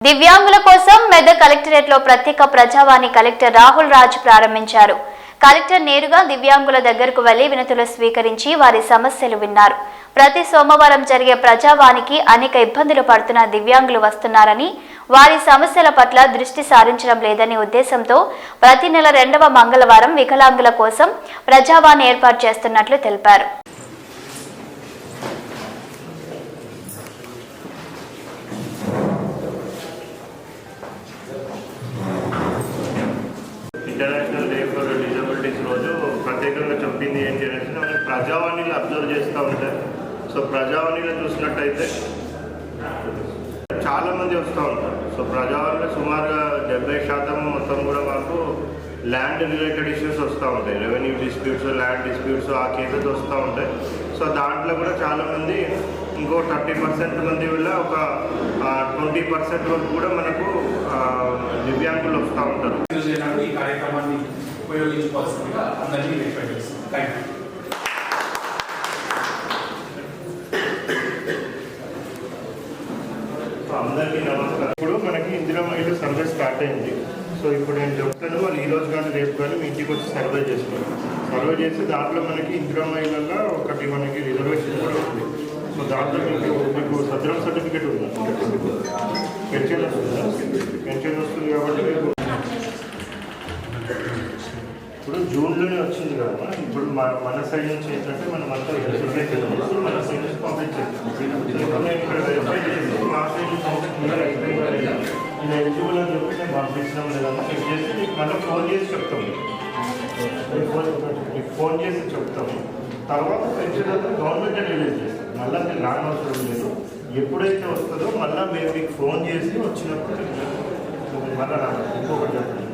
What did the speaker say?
దివ్యాంగుల కోసం మెదక్ కలెక్టరేట్ లో ప్రత్యేక ప్రజావాణి కలెక్టర్ రాహుల్ రాజ్ ప్రారంభించారు. కలెక్టర్ నేరుగా దివ్యాంగుల దగ్గరకు వెళ్లి వినతులు స్వీకరించి వారి సమస్యలు విన్నారు. ప్రతి సోమవారం జరిగే ప్రజావానికి అనేక ఇబ్బందులు పడుతున్న దివ్యాంగులు వస్తున్నారని, వారి సమస్యల పట్ల దృష్టి సారించడం లేదని ఉద్దేశంతో ప్రతి నెల 2వ మంగళవారం వికలాంగుల కోసం ప్రజావాణి ఏర్పాటు చేస్తున్నట్లు తెలిపారు. ఇంటర్నేషనల్ డే ఫర్ డిజబిలిటీస్ రోజు ప్రత్యేకంగా చెప్పింది ఏంటి అనేసి మనం ప్రజావాణిలో అబ్జర్వ్ చేస్తూ ఉంటారు. సో ప్రజావాణిలో చూసినట్టయితే చాలామంది వస్తూ ఉంటారు. సో ప్రజావాణిలో సుమారుగా 70% మొత్తం కూడా మాకు ల్యాండ్ రిలేటెడ్ ఇష్యూస్ వస్తూ ఉంటాయి. రెవెన్యూ డిస్ప్యూట్స్, ల్యాండ్ డిస్ప్యూట్స్, ఆ కేసెస్ వస్తూ ఉంటాయి. సో దాంట్లో కూడా చాలామంది ఇంకో 30% మంది వల్ల ఒక 20% వరకు కూడా మనకు దివ్యాంగులు వస్తూ ఉంటారు. ఈ కార్యక్రమాన్ని ఉపయోగించుకోవాల్సిందిగా అందరినీ రిక్వెస్ట్ చేస్తున్నాం. అందరికీ నమస్కారం. ఇప్పుడు మనకి ఇందిరమ్మ ఇల్లు సర్వే స్టార్ట్ అయింది. సో ఇప్పుడు నేను చెప్తాను, వాళ్ళు ఈరోజు కానీ రేపు కానీ మీ ఇంటికి వచ్చి సర్వే చేస్తున్నారు. సర్వే చేసి దాంట్లో మనకి ఇందిరమ్మ ఇళ్ళల్లో ఒకటి మనకి రిజర్వేషన్ కూడా ఉంది. సో దాంట్లో మీకు సదరం సర్టిఫికేట్ ఉంది, పెన్షన్ వస్తుందా? పెన్షన్ వస్తుంది కాబట్టి మీకు ఇప్పుడు జూన్లోనే వచ్చింది కదా. ఇప్పుడు మన సైడ్ నుంచి ఏంటంటే మనం అంతా మన సైడ్ నుంచి పంపించాం. నేను ఇక్కడ వెరిఫై చేసి మా సైడ్ నుంచి నేను ఎలిజిబుల్ అని చెప్పి నేను పంపించడం లేదన్నా చెక్ చేసి మీకు మళ్ళీ ఫోన్ చేసి చెప్తాము. మీకు ఫోన్ చేసి చెప్తాము. తర్వాత పెన్షన్ అంతా గవర్నమెంటే రిలీజ్ చేస్తాం. మళ్ళీ మీరు రానవసరం లేదు. ఎప్పుడైతే వస్తుందో మళ్ళీ మేము మీకు ఫోన్ చేసి వచ్చినప్పుడు మళ్ళీ ఇంకొకటి చెప్పండి.